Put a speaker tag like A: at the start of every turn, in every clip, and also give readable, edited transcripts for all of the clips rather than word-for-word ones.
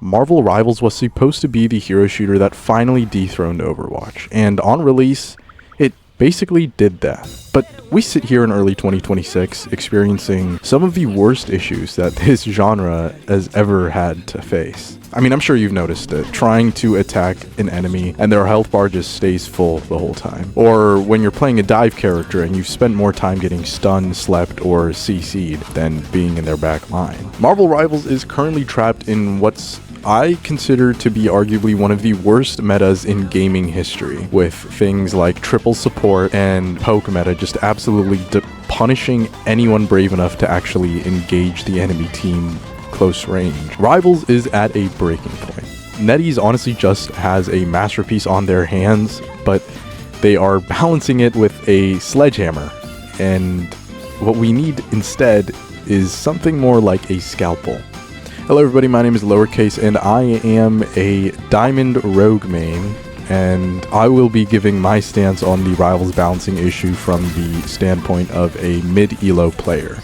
A: Marvel Rivals was supposed to be the hero shooter that finally dethroned Overwatch, and on release, it basically did that. But we sit here in early 2026 experiencing some of the worst issues that this genre has ever had to face. I mean, I'm sure you've noticed it, trying to attack an enemy and their health bar just stays full the whole time. Or when you're playing a dive character and you've spent more time getting stunned, slept, or CC'd than being in their back line. Marvel Rivals is currently trapped in what's I consider to be arguably one of the worst metas in gaming history, with things like triple support and poke meta just absolutely punishing anyone brave enough to actually engage the enemy team close range. Rivals is at a breaking point. NetEase honestly just has a masterpiece on their hands, but they are balancing it with a sledgehammer, and what we need instead is something more like a scalpel. Hello everybody, my name is Lowercase and I am a Diamond Rogue main, and I will be giving my stance on the Rivals balancing issue from the standpoint of a mid-elo player.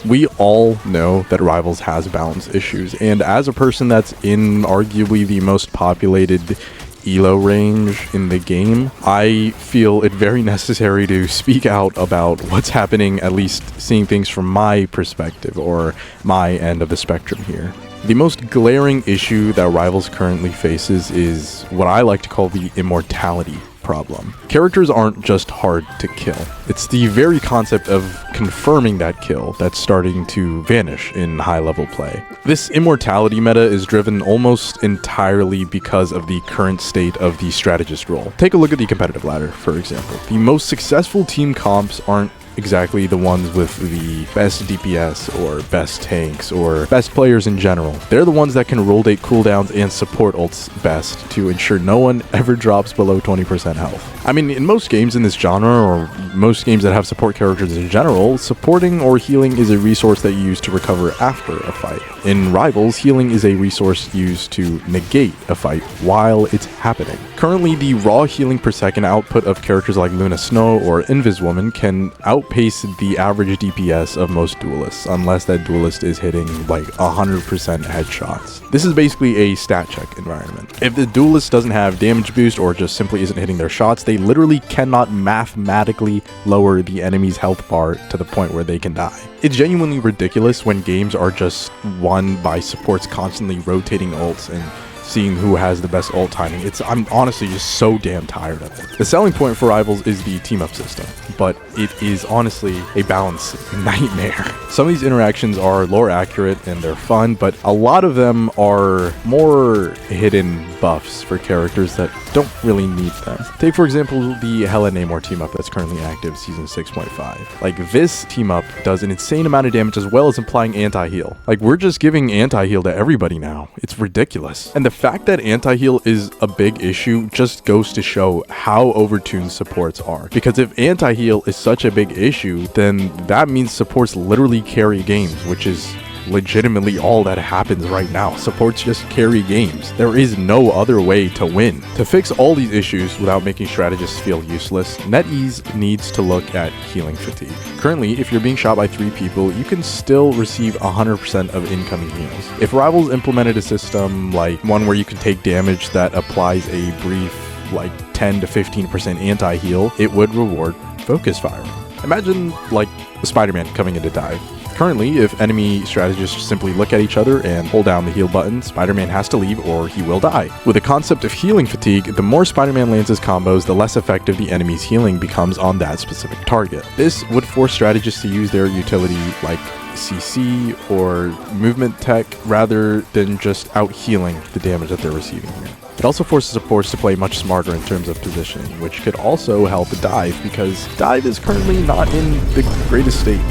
A: We all know that Rivals has balance issues, and as a person that's in arguably the most populated elo range in the game, I feel it very necessary to speak out about what's happening, at least seeing things from my perspective or my end of the spectrum here. The most glaring issue that Rivals currently faces is what I like to call the Immortality Problem. Characters aren't just hard to kill. It's the very concept of confirming that kill that's starting to vanish in high-level play. This immortality meta is driven almost entirely because of the current state of the strategist role. Take a look at the competitive ladder, for example. The most successful team comps aren't exactly the ones with the best DPS or best tanks or best players in general. They're the ones that can rotate cooldowns and support ults best to ensure no one ever drops below 20% health. I mean, in most games in this genre, or most games that have support characters in general, supporting or healing is a resource that you use to recover after a fight. In Rivals, healing is a resource used to negate a fight while it's happening. Currently, the raw healing per second output of characters like Luna Snow or Inviswoman can outpace the average DPS of most duelists, unless that duelist is hitting like 100% headshots. This is basically a stat check environment. If the duelist doesn't have damage boost or just simply isn't hitting their shots, they literally cannot mathematically lower the enemy's health bar to the point where they can die. It's genuinely ridiculous when games are just won by supports constantly rotating ults and seeing who has the best ult timing. I'm honestly just so damn tired of it. The selling point for Rivals is the team-up system, but it is honestly a balance nightmare. Some of these interactions are lore accurate and they're fun, but a lot of them are more hidden buffs for characters that don't really need them. Take for example the Hela Namor team-up that's currently active, season 6.5. Like, this team-up does an insane amount of damage as well as implying anti-heal. Like, we're just giving anti-heal to everybody now. It's ridiculous. And the fact that anti-heal is a big issue just goes to show how overtuned supports are. Because if anti-heal is such a big issue, then that means supports literally carry games, which is legitimately all that happens right now. Supports just carry games. There is no other way to win. To fix all these issues without making strategists feel useless, NetEase needs to look at healing fatigue. Currently, if you're being shot by 3 people, you can still receive 100% of incoming heals. If Rivals implemented a system like one where you can take damage that applies a brief like 10 to 15% anti-heal, it would reward focus fire. Imagine like Spider-Man coming in to dive. Currently, if enemy strategists simply look at each other and hold down the heal button, Spider-Man has to leave or he will die. With the concept of healing fatigue, the more Spider-Man lands his combos, the less effective the enemy's healing becomes on that specific target. This would force strategists to use their utility like CC or movement tech rather than just out-healing the damage that they're receiving here. It also forces supports to play much smarter in terms of positioning, which could also help dive, because dive is currently not in the greatest state.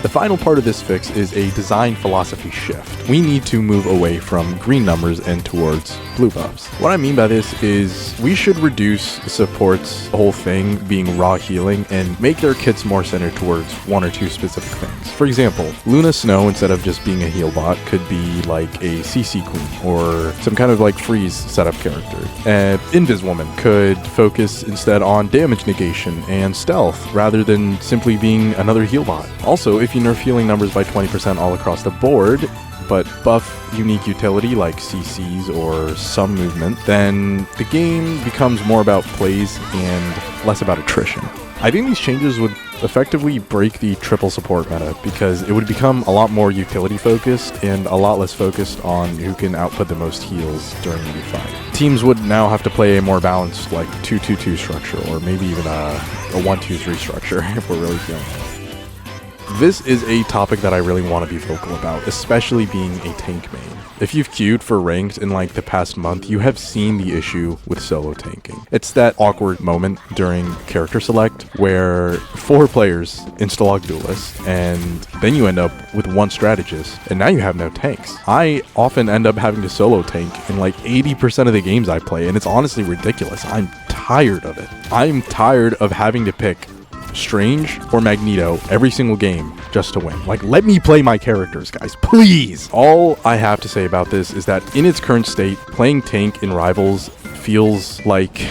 A: The final part of this fix is a design philosophy shift. We need to move away from green numbers and towards blue buffs. What I mean by this is we should reduce the support's whole thing being raw healing and make their kits more centered towards 1 or 2 specific things. For example, Luna Snow, instead of just being a heal bot, could be like a CC queen or some kind of like freeze setup character. Inviswoman could focus instead on damage negation and stealth rather than simply being another heal bot. Also, if you nerf healing numbers by 20% all across the board, but buff unique utility like CCs or some movement, then the game becomes more about plays and less about attrition. I think these changes would effectively break the triple support meta because it would become a lot more utility focused and a lot less focused on who can output the most heals during the fight. Teams would now have to play a more balanced like 2-2-2 structure, or maybe even a 1-2-3 structure if we're really feeling it. This is a topic that I really want to be vocal about, especially being a tank main. If you've queued for ranked in like the past month, you have seen the issue with solo tanking. It's that awkward moment during character select where 4 players insta-log duelists, and then you end up with 1 strategist, and now you have no tanks. I often end up having to solo tank in like 80% of the games I play, and it's honestly ridiculous. I'm tired of it. I'm tired of having to pick Strange or Magneto every single game just to win. Like, let me play my characters, guys, please. All I have to say about this is that in its current state, playing tank in Rivals feels like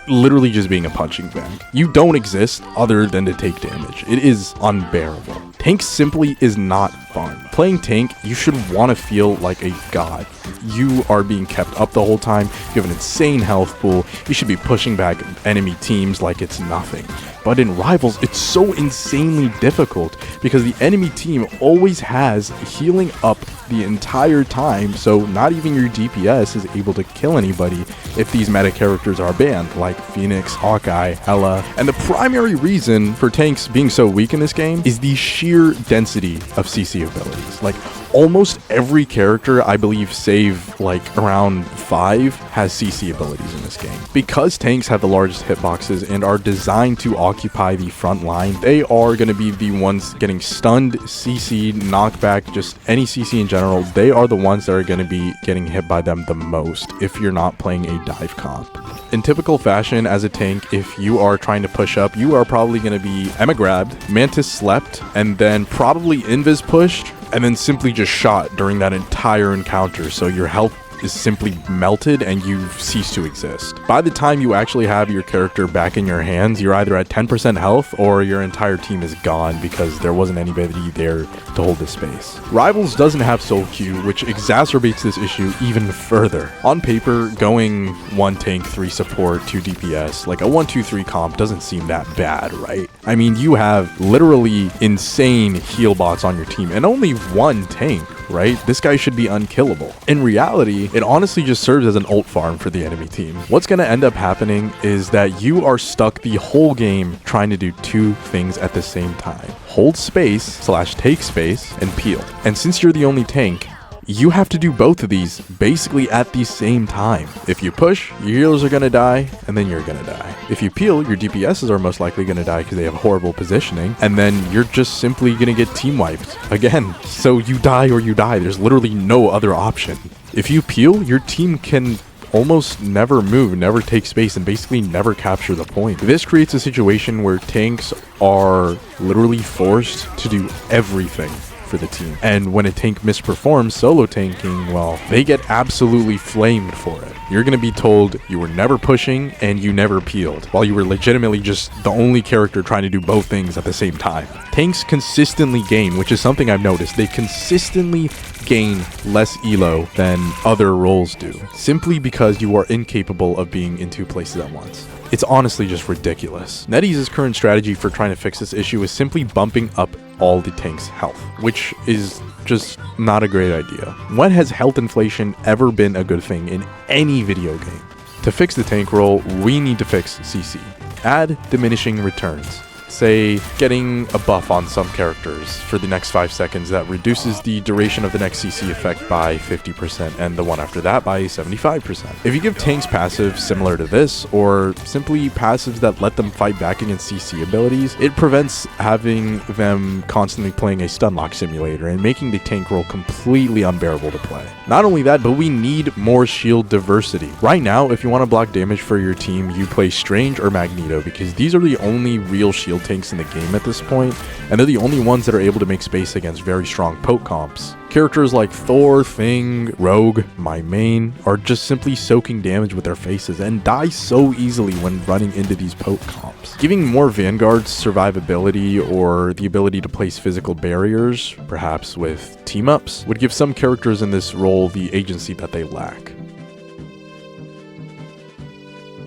A: literally just being a punching bag. You don't exist other than to take damage. It is unbearable. Tank simply is not fun. Playing tank, you should want to feel like a god. You are being kept up the whole time. You have an insane health pool. You should be pushing back enemy teams like it's nothing. But in Rivals, it's so insanely difficult because the enemy team always has healing up the entire time, so not even your DPS is able to kill anybody if these meta characters are banned, like Phoenix, Hawkeye, Hela. And the primary reason for tanks being so weak in this game is the sheer density of CC abilities. Like, almost every character, I believe, save like around 5, has CC abilities in this game. Because tanks have the largest hitboxes and are designed to occupy the front line, they are going to be the ones getting stunned, CC, knockback, just any CC in general. They are the ones that are going to be getting hit by them the most if you're not playing a dive comp. In typical fashion, as a tank, if you are trying to push up, you are probably going to be Emma grabbed, Mantis slept, and then probably Invis pushed, and then simply just shot during that entire encounter, so your health is simply melted and you cease to exist. By the time you actually have your character back in your hands, you're either at 10% health or your entire team is gone because there wasn't anybody there to hold the space. Rivals doesn't have solo queue, which exacerbates this issue even further. On paper, going 1 tank, 3 support, 2 DPS, like a 1-2-3 comp doesn't seem that bad, right? I mean, you have literally insane heal bots on your team and only 1 tank, right? This guy should be unkillable. In reality, it honestly just serves as an ult farm for the enemy team. What's going to end up happening is that you are stuck the whole game trying to do 2 things at the same time. Hold space / take space and peel. And since you're the only tank, you have to do both of these basically at the same time. If you push, your healers are going to die, and then you're going to die. If you peel, your DPSs are most likely going to die because they have horrible positioning, and then you're just simply going to get team wiped again. So you die or you die. There's literally no other option. If you peel, your team can almost never move, never take space, and basically never capture the point. This creates a situation where tanks are literally forced to do everything for the team. And when a tank misperforms solo tanking, well, they get absolutely flamed for it. You're going to be told you were never pushing and you never peeled, while you were legitimately just the only character trying to do both things at the same time. Tanks consistently gain, which is something I've noticed. They consistently gain less elo than other roles do, simply because you are incapable of being in 2 places at once. It's honestly just ridiculous. NetEase's current strategy for trying to fix this issue is simply bumping up all the tank's health, which is just not a great idea. When has health inflation ever been a good thing in any video game? To fix the tank role, we need to fix CC. Add diminishing returns. Say, getting a buff on some characters for the next 5 seconds that reduces the duration of the next CC effect by 50% and the one after that by 75%. If you give tanks passives similar to this, or simply passives that let them fight back against CC abilities, it prevents having them constantly playing a stunlock simulator and making the tank role completely unbearable to play. Not only that, but we need more shield diversity. Right now, if you want to block damage for your team, you play Strange or Magneto because these are the only real shield tanks in the game at this point, and they're the only ones that are able to make space against very strong poke comps. Characters like Thor, Thing, Rogue, my main, are just simply soaking damage with their faces and die so easily when running into these poke comps. Giving more Vanguards survivability or the ability to place physical barriers, perhaps with team-ups, would give some characters in this role the agency that they lack.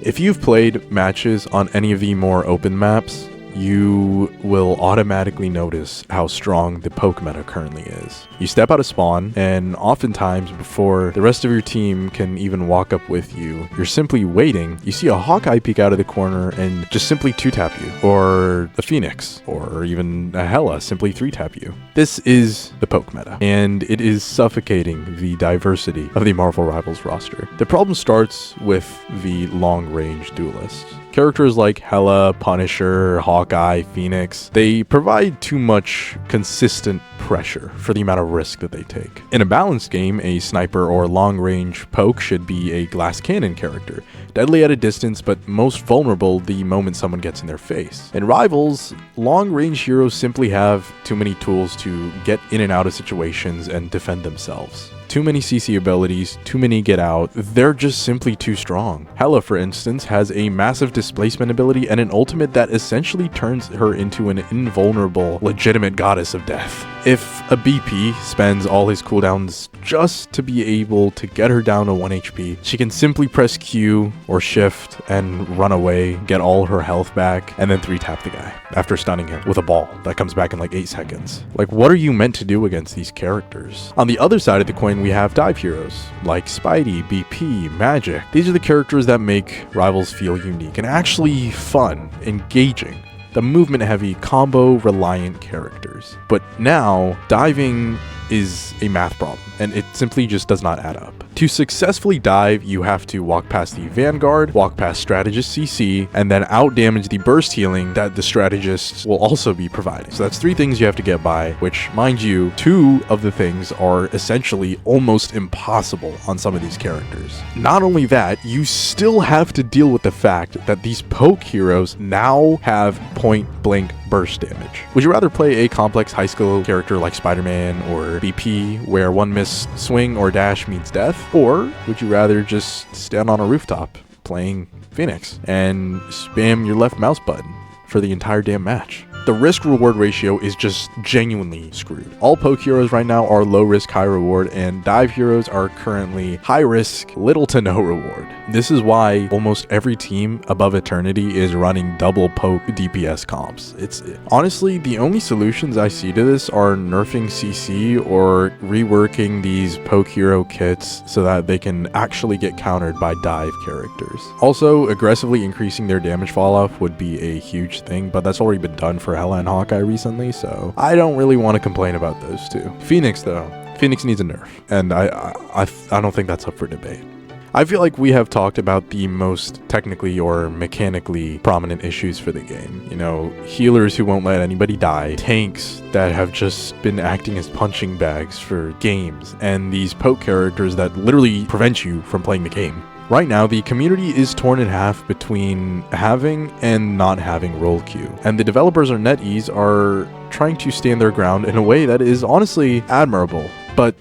A: If you've played matches on any of the more open maps, you will automatically notice how strong the poke meta currently is. You step out of spawn, and oftentimes before the rest of your team can even walk up with you, you're simply waiting. You see a Hawkeye peek out of the corner and just simply 2-tap you, or a Phoenix, or even a Hela simply 3-tap you. This is the poke meta, and it is suffocating the diversity of the Marvel Rivals roster. The problem starts with the long-range duelists. Characters like Hela, Punisher, Hawkeye, Phoenix, they provide too much consistent pressure for the amount of risk that they take. In a balanced game, a sniper or long-range poke should be a glass cannon character, deadly at a distance but most vulnerable the moment someone gets in their face. In Rivals, long-range heroes simply have too many tools to get in and out of situations and defend themselves. Too many CC abilities, too many get out, they're just simply too strong. Hela, for instance, has a massive displacement ability and an ultimate that essentially turns her into an invulnerable, legitimate goddess of death. If a BP spends all his cooldowns just to be able to get her down to 1 HP, she can simply press Q or Shift and run away, get all her health back, and then 3-tap the guy after stunning him with a ball that comes back in like 8 seconds. Like, what are you meant to do against these characters? On the other side of the coin, we have dive heroes like Spidey, BP, Magic. These are the characters that make Rivals feel unique and actually fun, engaging. The movement-heavy, combo-reliant characters. But now, diving is a math problem, and it simply just does not add up. To successfully dive, you have to walk past the Vanguard, walk past Strategist CC, and then out-damage the burst healing that the Strategist will also be providing. So that's 3 things you have to get by, which, mind you, 2 of the things are essentially almost impossible on some of these characters. Not only that, you still have to deal with the fact that these poke heroes now have point-blank burst damage. Would you rather play a complex high-skill character like Spider-Man or BP, where one missed swing or dash means death? Or would you rather just stand on a rooftop playing Phoenix and spam your left mouse button for the entire damn match? The risk-reward ratio is just genuinely screwed. All poke heroes right now are low risk, high reward, and dive heroes are currently high risk, little to no reward. This is why almost every team above Eternity is running double poke DPS comps. It's honestly, the only solutions I see to this are nerfing CC or reworking these poke hero kits so that they can actually get countered by dive characters. Also, aggressively increasing their damage falloff would be a huge thing, but that's already been done for Hela and Hawkeye recently, so I don't really want to complain about those two. Phoenix, though. Phoenix needs a nerf, and I don't think that's up for debate. I feel like we have talked about the most technically or mechanically prominent issues for the game. You know, healers who won't let anybody die, tanks that have just been acting as punching bags for games, and these poke characters that literally prevent you from playing the game. Right now, the community is torn in half between having and not having role queue, and the developers or NetEase are trying to stand their ground in a way that is honestly admirable, but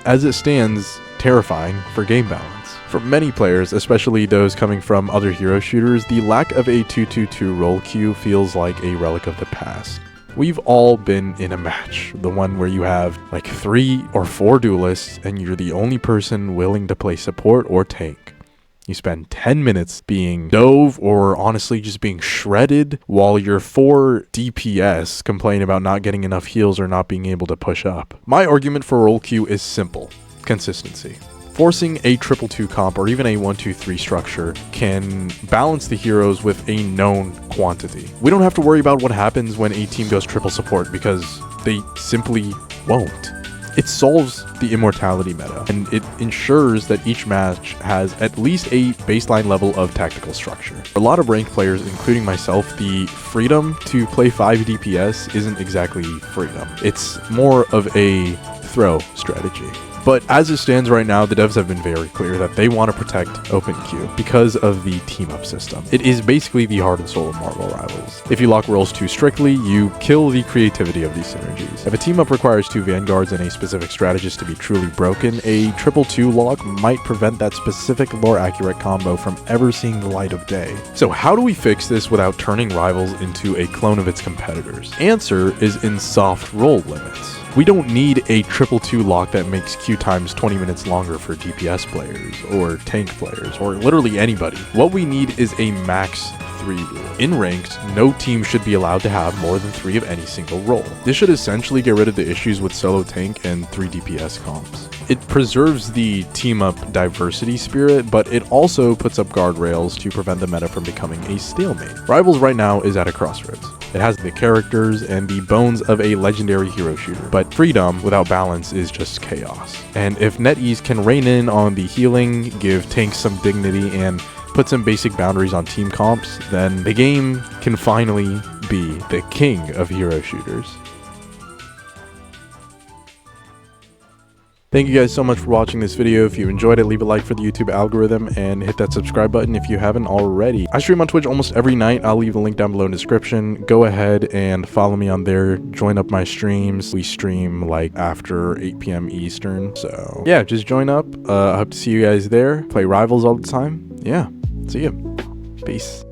A: as it stands, terrifying for game balance. For many players, especially those coming from other hero shooters, the lack of a 2-2-2 role queue feels like a relic of the past. We've all been in a match, the one where you have like 3 or 4 duelists and you're the only person willing to play support or tank. You spend 10 minutes being dove or honestly just being shredded while your 4 DPS complain about not getting enough heals or not being able to push up. My argument for role queue is simple: consistency. Forcing a 2-2-2 comp or even a 1-2-3 structure can balance the heroes with a known quantity. We don't have to worry about what happens when a team goes triple support because they simply won't. It solves the immortality meta, and it ensures that each match has at least a baseline level of tactical structure. For a lot of ranked players, including myself, the freedom to play 5 DPS isn't exactly freedom. It's more of a throw strategy. But as it stands right now, the devs have been very clear that they want to protect open queue because of the team-up system. It is basically the heart and soul of Marvel Rivals. If you lock roles too strictly, you kill the creativity of these synergies. If a team-up requires 2 Vanguards and a specific strategist to be truly broken, a 2-2 lock might prevent that specific lore-accurate combo from ever seeing the light of day. So how do we fix this without turning Rivals into a clone of its competitors? Answer is in soft role limits. We don't need a 2-2 lock that makes queue times 20 minutes longer for DPS players, or tank players, or literally anybody. What we need is a max 3 rule. In ranked, no team should be allowed to have more than 3 of any single role. This should essentially get rid of the issues with solo tank and 3 DPS comps. It preserves the team-up diversity spirit, but it also puts up guardrails to prevent the meta from becoming a stalemate. Rivals right now is at a crossroads. It has the characters and the bones of a legendary hero shooter, but freedom without balance is just chaos. And if NetEase can rein in on the healing, give tanks some dignity, and put some basic boundaries on team comps, then the game can finally be the king of hero shooters. Thank you guys so much for watching this video. If you enjoyed it, leave a like for the YouTube algorithm and hit that subscribe button if you haven't already. I stream on Twitch almost every night. I'll leave a link down below in the description. Go ahead and follow me on there. Join up my streams. We stream like after 8 p.m. Eastern. So yeah, just join up. I hope to see you guys there. Play Rivals all the time. Yeah, see you. Peace.